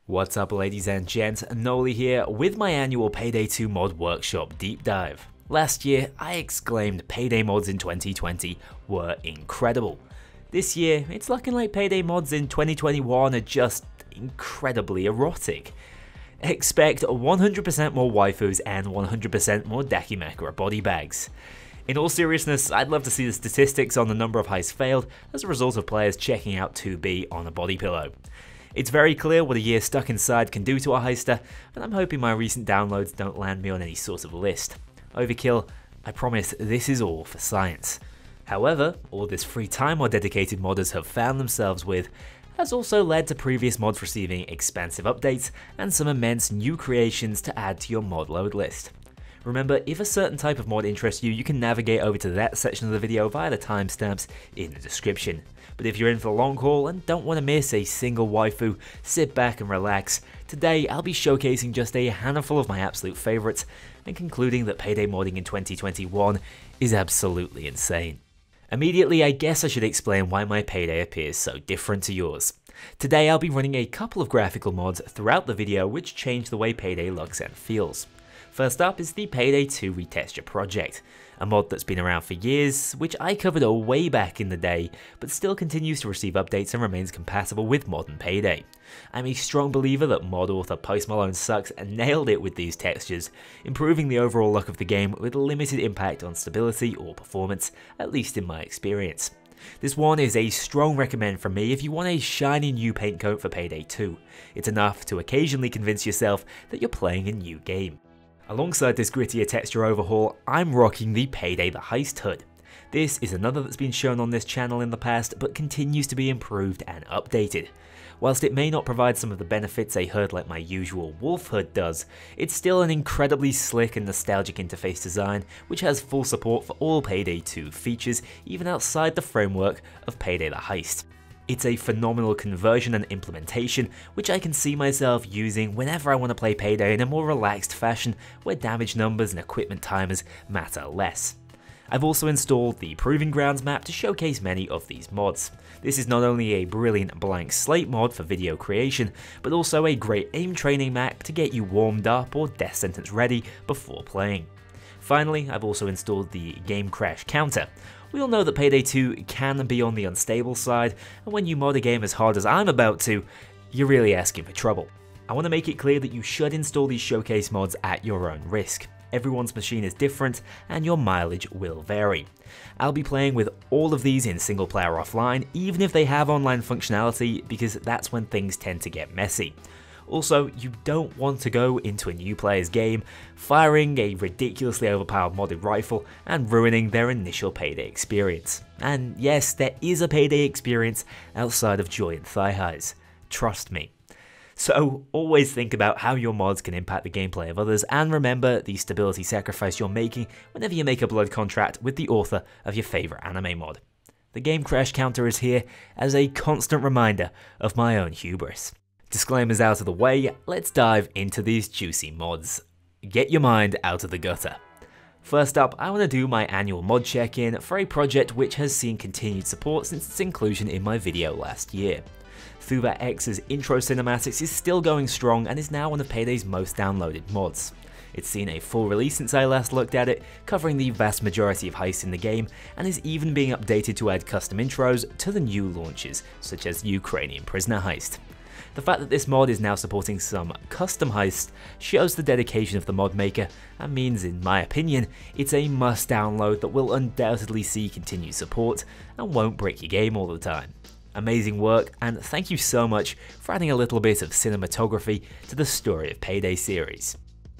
What's up, ladies and gents, Kknowley here with my annual Payday 2 mod workshop deep dive. Last year, I exclaimed Payday mods in 2020 were incredible. This year, it's looking like Payday mods in 2021 are just incredibly erotic. Expect 100% more waifus and 100% more Dakimakura body bags. In all seriousness, I'd love to see the statistics on the number of heists failed as a result of players checking out 2B on a body pillow. It's very clear what a year stuck inside can do to a heister, and I'm hoping my recent downloads don't land me on any sort of list. Overkill, I promise this is all for science. However, all this free time our dedicated modders have found themselves with has also led to previous mods receiving expansive updates and some immense new creations to add to your mod load list. Remember, if a certain type of mod interests you, you can navigate over to that section of the video via the timestamps in the description. But if you're in for the long haul and don't want to miss a single waifu, sit back and relax. Today I'll be showcasing just a handful of my absolute favourites and concluding that Payday modding in 2021 is absolutely insane. Immediately, I guess I should explain why my Payday appears so different to yours. Today I'll be running a couple of graphical mods throughout the video which change the way Payday looks and feels. First up is the Payday 2 Retexture project, a mod that's been around for years, which I covered way back in the day, but still continues to receive updates and remains compatible with modern Payday. I'm a strong believer that mod author Post Malone Sucks and nailed it with these textures, improving the overall look of the game with limited impact on stability or performance, at least in my experience. This one is a strong recommend from me if you want a shiny new paint coat for Payday 2. It's enough to occasionally convince yourself that you're playing a new game. Alongside this grittier texture overhaul, I'm rocking the Payday the Heist hood. This is another that's been shown on this channel in the past, but continues to be improved and updated. Whilst it may not provide some of the benefits a hood like my usual wolf hood does, it's still an incredibly slick and nostalgic interface design, which has full support for all Payday 2 features, even outside the framework of Payday the Heist. It's a phenomenal conversion and implementation, which I can see myself using whenever I want to play Payday in a more relaxed fashion where damage numbers and equipment timers matter less. I've also installed the Proving Grounds map to showcase many of these mods. This is not only a brilliant blank slate mod for video creation, but also a great aim training map to get you warmed up or death sentence ready before playing. Finally, I've also installed the Game Crash Counter. We all know that Payday 2 can be on the unstable side, and when you mod a game as hard as I'm about to, you're really asking for trouble. I want to make it clear that you should install these showcase mods at your own risk. Everyone's machine is different, and your mileage will vary. I'll be playing with all of these in single player offline, even if they have online functionality, because that's when things tend to get messy. Also, you don't want to go into a new player's game, firing a ridiculously overpowered modded rifle and ruining their initial Payday experience. And yes, there is a Payday experience outside of joy and thigh highs. Trust me. So always think about how your mods can impact the gameplay of others, and remember the stability sacrifice you're making whenever you make a blood contract with the author of your favourite anime mod. The Game Crash Counter is here as a constant reminder of my own hubris. Disclaimers out of the way, let's dive into these juicy mods. Get your mind out of the gutter. First up, I want to do my annual mod check-in for a project which has seen continued support since its inclusion in my video last year. Thuba X's intro cinematics is still going strong and is now one of Payday's most downloaded mods. It's seen a full release since I last looked at it, covering the vast majority of heists in the game, and is even being updated to add custom intros to the new launches, such as the Ukrainian prisoner heist. The fact that this mod is now supporting some custom heists shows the dedication of the mod maker and means, in my opinion, it's a must download that will undoubtedly see continued support and won't break your game all the time. Amazing work, and thank you so much for adding a little bit of cinematography to the Story of Payday series.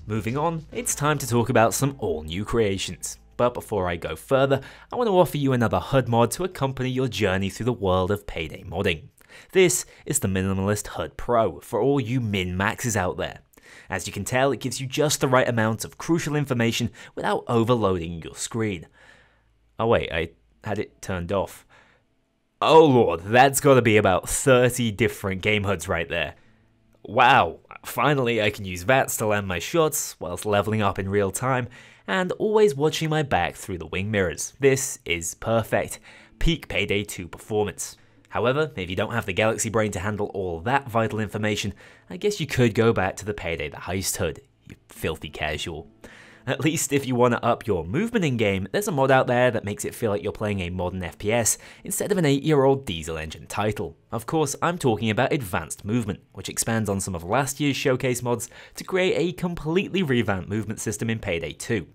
Moving on, it's time to talk about some all new creations. But before I go further, I want to offer you another HUD mod to accompany your journey through the world of Payday modding. This is the Minimalist HUD Pro for all you min-maxes out there. As you can tell, it gives you just the right amount of crucial information without overloading your screen. Oh wait, I had it turned off. Oh lord, that's gotta be about 30 different game HUDs right there. Wow, finally I can use VATS to land my shots whilst leveling up in real time and always watching my back through the wing mirrors. This is perfect. Peak Payday 2 performance. However, if you don't have the galaxy brain to handle all that vital information, I guess you could go back to the Payday the Heist HUD, you filthy casual. At least if you want to up your movement in-game, there's a mod out there that makes it feel like you're playing a modern FPS instead of an 8-year-old diesel engine title. Of course, I'm talking about Advanced Movement, which expands on some of last year's showcase mods to create a completely revamped movement system in Payday 2.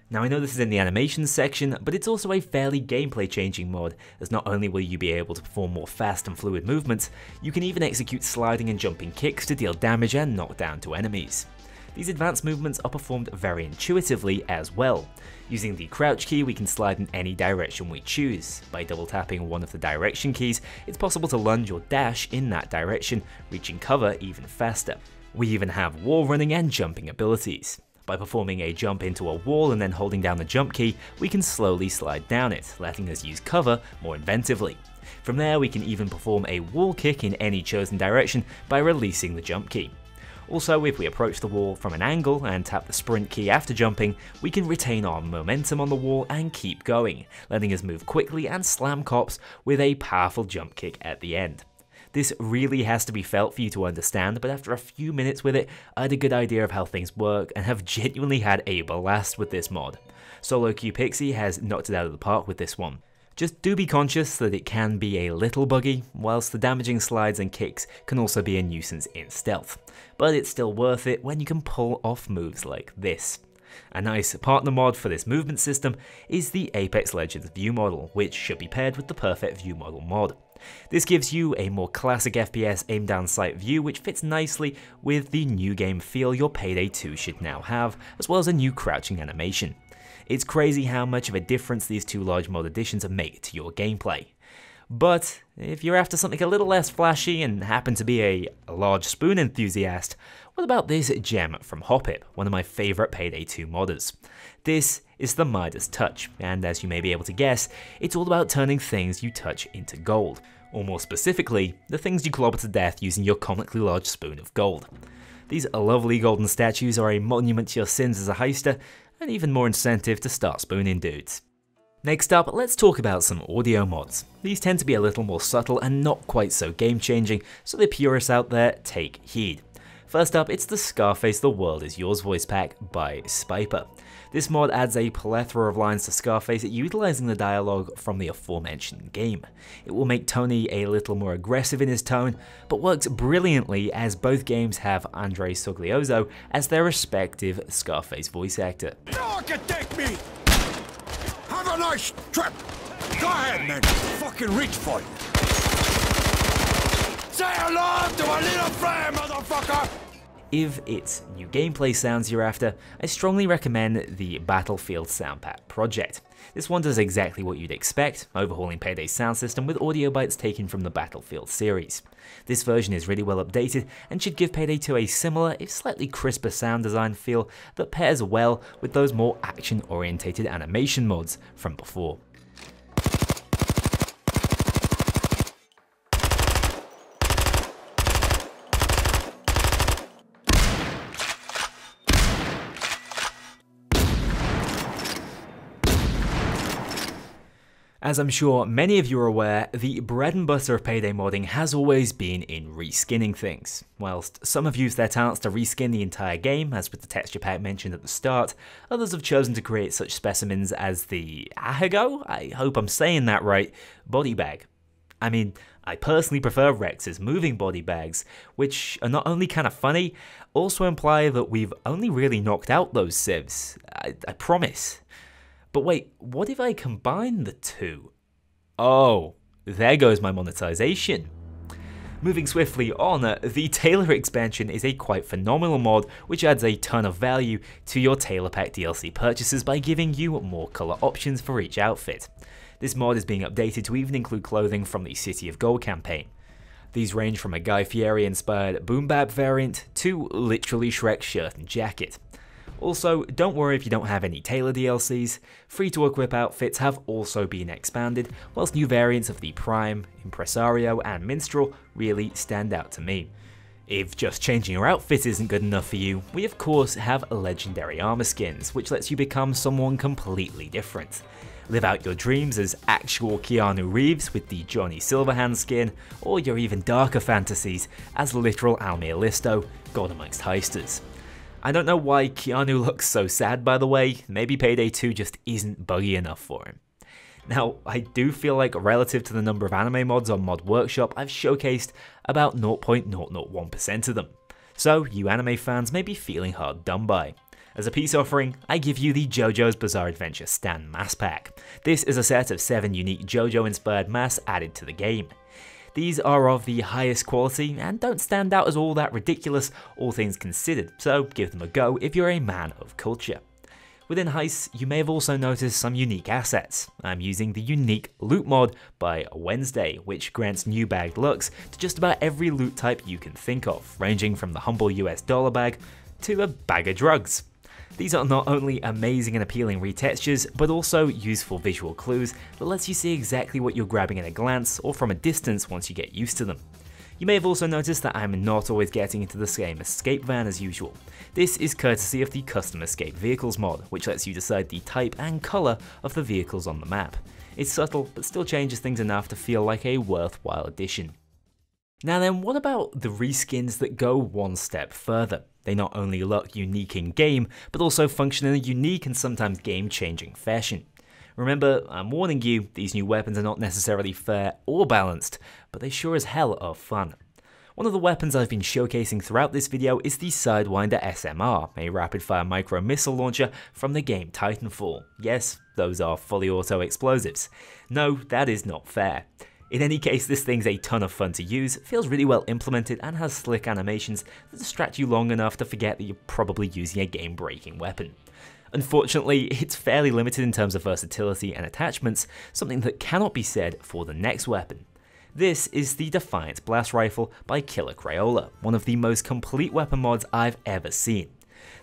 Now I know this is in the animations section, but it's also a fairly gameplay changing mod, as not only will you be able to perform more fast and fluid movements, you can even execute sliding and jumping kicks to deal damage and knock down to enemies. These advanced movements are performed very intuitively as well. Using the crouch key, we can slide in any direction we choose. By double tapping one of the direction keys, it's possible to lunge or dash in that direction, reaching cover even faster. We even have wall running and jumping abilities. By performing a jump into a wall and then holding down the jump key, we can slowly slide down it, letting us use cover more inventively. From there, we can even perform a wall kick in any chosen direction by releasing the jump key. Also, if we approach the wall from an angle and tap the sprint key after jumping, we can retain our momentum on the wall and keep going, letting us move quickly and slam cops with a powerful jump kick at the end. This really has to be felt for you to understand, but after a few minutes with it, I had a good idea of how things work and have genuinely had a blast with this mod. Solo Q Pixie has knocked it out of the park with this one. Just do be conscious that it can be a little buggy, whilst the damaging slides and kicks can also be a nuisance in stealth, but it's still worth it when you can pull off moves like this. A nice partner mod for this movement system is the Apex Legends view model, which should be paired with the Perfect View Model mod. This gives you a more classic FPS aim down sight view, which fits nicely with the new game feel your Payday 2 should now have, as well as a new crouching animation. It's crazy how much of a difference these two large mod additions make to your gameplay. But if you're after something a little less flashy and happen to be a large spoon enthusiast, what about this gem from Hopip, one of my favourite Payday 2 modders? This is the Midas Touch, and as you may be able to guess, it's all about turning things you touch into gold, or more specifically, the things you clobber to death using your comically large spoon of gold. These lovely golden statues are a monument to your sins as a heister, and even more incentive to start spooning dudes. Next up, let's talk about some audio mods. These tend to be a little more subtle and not quite so game-changing, so the purists out there, take heed. First up, it's the Scarface The World Is Yours voice pack by Spiper. This mod adds a plethora of lines to Scarface utilizing the dialogue from the aforementioned game. It will make Tony a little more aggressive in his tone, but works brilliantly as both games have Andre Soglioso as their respective Scarface voice actor. No, can take me! Have a nice trip! Go ahead, man! Fucking reach for it! Say hello to a little friend, motherfucker! If it's new gameplay sounds you're after, I strongly recommend the Battlefield Sound Pack project. This one does exactly what you'd expect, overhauling Payday's sound system with audio bites taken from the Battlefield series. This version is really well updated and should give Payday 2 a similar, if slightly crisper sound design feel that pairs well with those more action-orientated animation mods from before. As I'm sure many of you are aware, the bread and butter of Payday modding has always been in reskinning things. Whilst some have used their talents to reskin the entire game, as with the texture pack mentioned at the start, others have chosen to create such specimens as the Ahigo, I hope I'm saying that right, body bag. I mean, I personally prefer Rex's moving body bags, which are not only kind of funny, also imply that we've only really knocked out those civs. I promise. But wait, what if I combine the two? Oh, there goes my monetization. Moving swiftly on, the Tailor expansion is a quite phenomenal mod which adds a ton of value to your Tailor Pack DLC purchases by giving you more colour options for each outfit. This mod is being updated to even include clothing from the City of Gold campaign. These range from a Guy Fieri inspired boom bap variant to literally Shrek's shirt and jacket. Also, don't worry if you don't have any Tailor DLCs, free to equip outfits have also been expanded, whilst new variants of the Prime, Impresario and Minstrel really stand out to me. If just changing your outfit isn't good enough for you, we of course have legendary armor skins, which lets you become someone completely different. Live out your dreams as actual Keanu Reeves with the Johnny Silverhand skin, or your even darker fantasies as literal Almir Listo, God amongst heisters. I don't know why Keanu looks so sad, by the way. Maybe Payday 2 just isn't buggy enough for him. Now, I do feel like relative to the number of anime mods on Mod Workshop, I've showcased about 0.001% of them. So, you anime fans may be feeling hard done by. As a peace offering, I give you the JoJo's Bizarre Adventure Stan Mass Pack. This is a set of 7 unique JoJo-inspired masks added to the game. These are of the highest quality and don't stand out as all that ridiculous, all things considered, so give them a go if you're a man of culture. Within Heists, you may have also noticed some unique assets. I'm using the unique loot mod by Wednesday, which grants new bagged looks to just about every loot type you can think of, ranging from the humble US dollar bag to a bag of drugs. These are not only amazing and appealing retextures, but also useful visual clues that lets you see exactly what you're grabbing at a glance or from a distance once you get used to them. You may have also noticed that I'm not always getting into the same escape van as usual. This is courtesy of the Custom Escape Vehicles mod, which lets you decide the type and colour of the vehicles on the map. It's subtle, but still changes things enough to feel like a worthwhile addition. Now then, what about the reskins that go one step further? They not only look unique in game, but also function in a unique and sometimes game-changing fashion. Remember, I'm warning you, these new weapons are not necessarily fair or balanced, but they sure as hell are fun. One of the weapons I've been showcasing throughout this video is the Sidewinder SMR, a rapid-fire micro-missile launcher from the game Titanfall. Yes, those are fully auto explosives. No, that is not fair. In any case, this thing's a ton of fun to use, feels really well implemented, and has slick animations that distract you long enough to forget that you're probably using a game-breaking weapon. Unfortunately, it's fairly limited in terms of versatility and attachments, something that cannot be said for the next weapon. This is the Defiant Blast Rifle by Killer Crayola, one of the most complete weapon mods I've ever seen.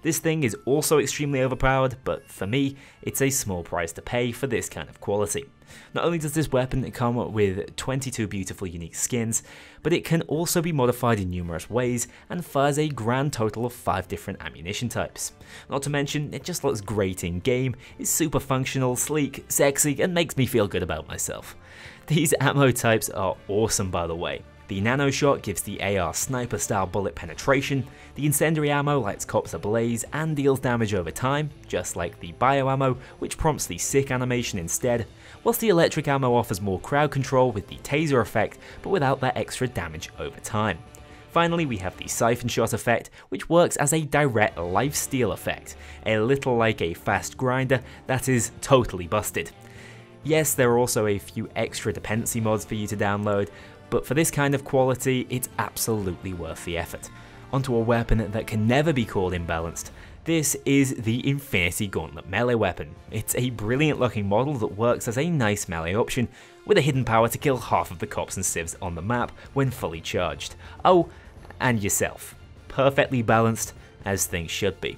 This thing is also extremely overpowered, but for me, it's a small price to pay for this kind of quality. Not only does this weapon come with 22 beautiful unique skins, but it can also be modified in numerous ways and fires a grand total of 5 different ammunition types. Not to mention, it just looks great in game, is super functional, sleek, sexy, and makes me feel good about myself. These ammo types are awesome, by the way. The nano shot gives the AR sniper style bullet penetration, the incendiary ammo lights cops ablaze and deals damage over time, just like the bio ammo, which prompts the sick animation instead, whilst the electric ammo offers more crowd control with the taser effect, but without that extra damage over time. Finally, we have the siphon shot effect, which works as a direct lifesteal effect, a little like a fast grinder that is totally busted. Yes, there are also a few extra dependency mods for you to download, but for this kind of quality, it's absolutely worth the effort. Onto a weapon that can never be called imbalanced. This is the Infinity Gauntlet melee weapon. It's a brilliant looking model that works as a nice melee option, with a hidden power to kill half of the cops and civs on the map when fully charged. Oh, and yourself. Perfectly balanced, as things should be.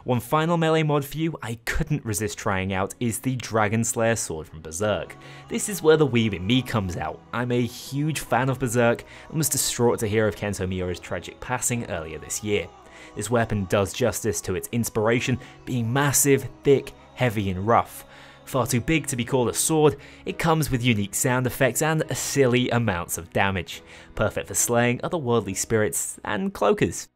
One final melee mod for you I couldn't resist trying out is the Dragon Slayer sword from Berserk. This is where the weeb in me comes out. I'm a huge fan of Berserk and was distraught to hear of Kento Miura's tragic passing earlier this year. This weapon does justice to its inspiration, being massive, thick, heavy and rough. Far too big to be called a sword, it comes with unique sound effects and silly amounts of damage. Perfect for slaying otherworldly spirits and cloakers.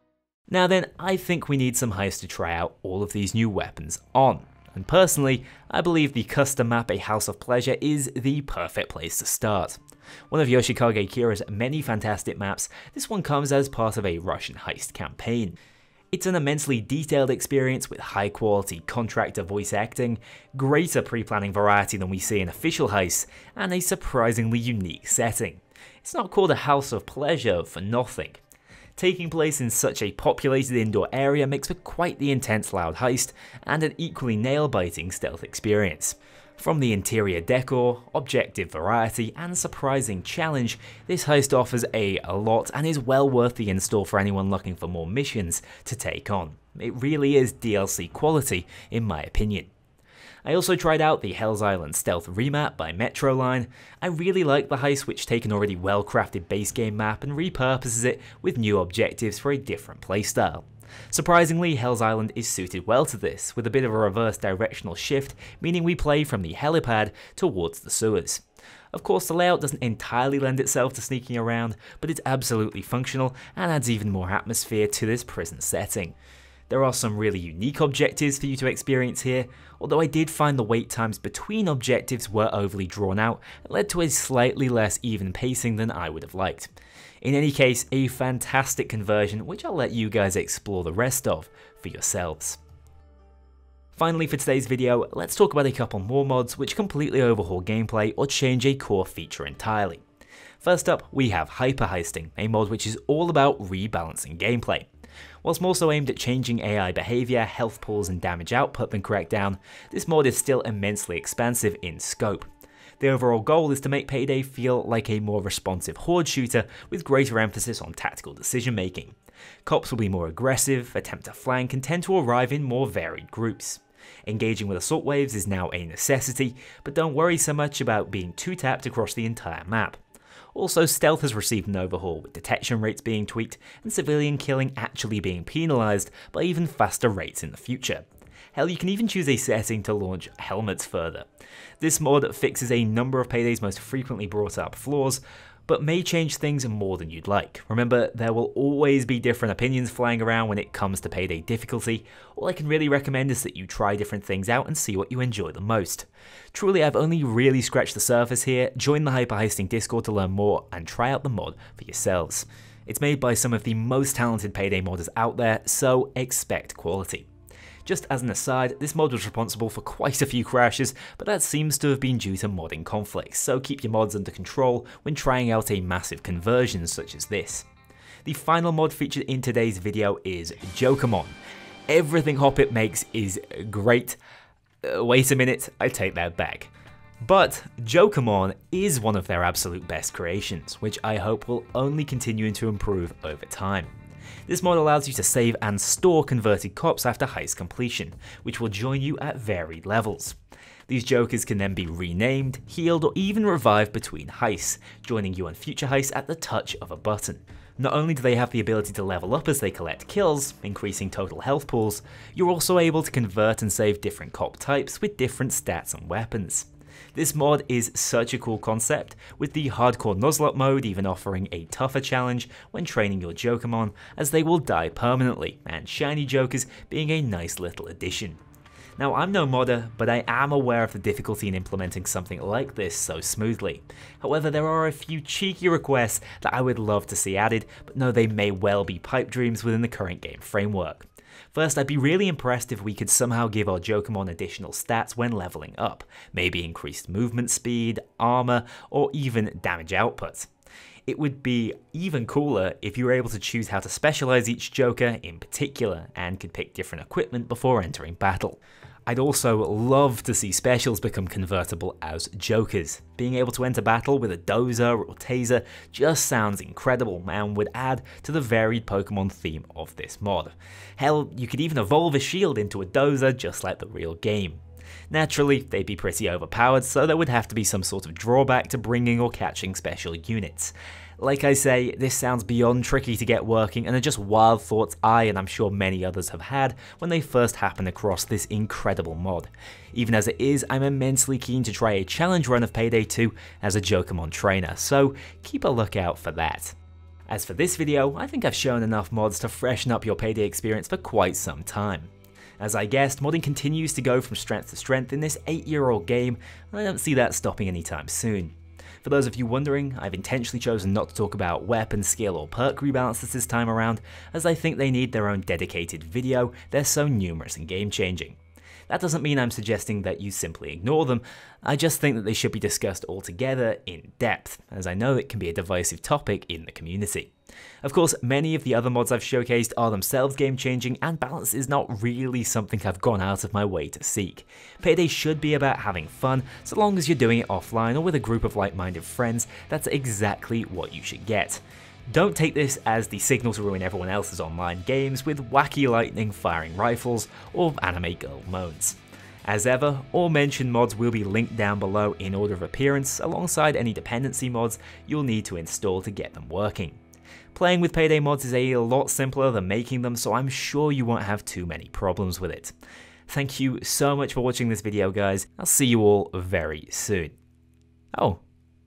Now then, I think we need some heists to try out all of these new weapons on, and personally, I believe the custom map A House of Pleasure is the perfect place to start. One of Yoshikage Kira's many fantastic maps, this one comes as part of a Russian heist campaign. It's an immensely detailed experience with high quality contractor voice acting, greater pre-planning variety than we see in official heists, and a surprisingly unique setting. It's not called A House of Pleasure for nothing. Taking place in such a populated indoor area makes for quite the intense loud heist and an equally nail-biting stealth experience. From the interior decor, objective variety and surprising challenge, this heist offers a lot and is well worth the install for anyone looking for more missions to take on. It really is DLC quality in my opinion. I also tried out the Hell's Island Stealth remap by Metroline. I really like the heist, which takes an already well crafted base game map and repurposes it with new objectives for a different playstyle. Surprisingly, Hell's Island is suited well to this, with a bit of a reverse directional shift, meaning we play from the helipad towards the sewers. Of course, the layout doesn't entirely lend itself to sneaking around, but it's absolutely functional and adds even more atmosphere to this prison setting. There are some really unique objectives for you to experience here, although I did find the wait times between objectives were overly drawn out and led to a slightly less even pacing than I would have liked. In any case, a fantastic conversion which I'll let you guys explore the rest of for yourselves. Finally for today's video, let's talk about a couple more mods which completely overhaul gameplay or change a core feature entirely. First up, we have Hyper Heisting, a mod which is all about rebalancing gameplay. Whilst more so aimed at changing AI behaviour, health pools and damage output than Crackdown, this mod is still immensely expansive in scope. The overall goal is to make Payday feel like a more responsive horde shooter with greater emphasis on tactical decision making. Cops will be more aggressive, attempt to flank and tend to arrive in more varied groups. Engaging with assault waves is now a necessity, but don't worry so much about being two-tapped across the entire map. Also, stealth has received an overhaul, with detection rates being tweaked and civilian killing actually being penalised by even faster rates in the future. Hell, you can even choose a setting to launch helmets further. This mod fixes a number of Payday's most frequently brought up flaws, but may change things more than you'd like. Remember, there will always be different opinions flying around when it comes to Payday difficulty. All I can really recommend is that you try different things out and see what you enjoy the most. Truly, I've only really scratched the surface here. Join the Hyper Heisting Discord to learn more and try out the mod for yourselves. It's made by some of the most talented Payday modders out there, so expect quality. Just as an aside, this mod was responsible for quite a few crashes, but that seems to have been due to modding conflicts, so keep your mods under control when trying out a massive conversion such as this. The final mod featured in today's video is Jokermon. Everything Hoppit makes is great. Wait a minute, I take that back. But Jokermon is one of their absolute best creations, which I hope will only continue to improve over time. This mod allows you to save and store converted cops after heist completion, which will join you at varied levels. These Jokers can then be renamed, healed, or even revived between heists, joining you on future heists at the touch of a button. Not only do they have the ability to level up as they collect kills, increasing total health pools, you're also able to convert and save different cop types with different stats and weapons. This mod is such a cool concept, with the hardcore Nuzlocke mode even offering a tougher challenge when training your Jokermon, as they will die permanently, and shiny Jokers being a nice little addition. Now, I'm no modder, but I am aware of the difficulty in implementing something like this so smoothly. However, there are a few cheeky requests that I would love to see added, but know they may well be pipe dreams within the current game framework. First, I'd be really impressed if we could somehow give our Jokermon additional stats when leveling up, maybe increased movement speed, armor, or even damage output. It would be even cooler if you were able to choose how to specialize each Joker in particular and could pick different equipment before entering battle. I'd also love to see specials become convertible as Jokers. Being able to enter battle with a dozer or taser just sounds incredible and would add to the varied Pokemon theme of this mod. Hell, you could even evolve a shield into a dozer just like the real game. Naturally, they'd be pretty overpowered, so there would have to be some sort of drawback to bringing or catching special units. Like I say, this sounds beyond tricky to get working and are just wild thoughts I and I'm sure many others have had when they first happened across this incredible mod. Even as it is, I'm immensely keen to try a challenge run of Payday 2 as a Jokermon trainer, so keep a lookout for that. As for this video, I think I've shown enough mods to freshen up your Payday experience for quite some time. As I guessed, modding continues to go from strength to strength in this 8-year-old game, and I don't see that stopping anytime soon. For those of you wondering, I've intentionally chosen not to talk about weapon skill or perk rebalances this time around, as I think they need their own dedicated video, they're so numerous and game changing. That doesn't mean I'm suggesting that you simply ignore them, I just think that they should be discussed altogether in depth, as I know it can be a divisive topic in the community. Of course, many of the other mods I've showcased are themselves game changing, and balance is not really something I've gone out of my way to seek. Payday should be about having fun, so long as you're doing it offline or with a group of like-minded friends, that's exactly what you should get. Don't take this as the signal to ruin everyone else's online games with wacky lightning firing rifles or anime girl moans. As ever, all mentioned mods will be linked down below in order of appearance alongside any dependency mods you'll need to install to get them working. Playing with Payday mods is a lot simpler than making them, so I'm sure you won't have too many problems with it. Thank you so much for watching this video, guys. I'll see you all very soon. Oh,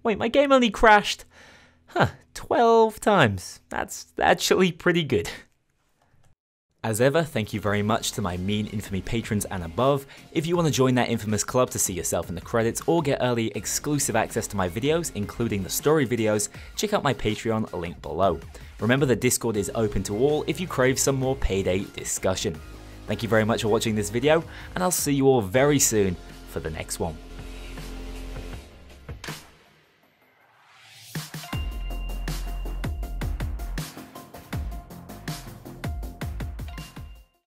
wait, my game only crashed, 12 times. That's actually pretty good. As ever, thank you very much to my Mean Infamy patrons and above. If you want to join that infamous club to see yourself in the credits or get early exclusive access to my videos, including the story videos, check out my Patreon link below. Remember, the Discord is open to all if you crave some more Payday discussion. Thank you very much for watching this video, and I'll see you all very soon for the next one.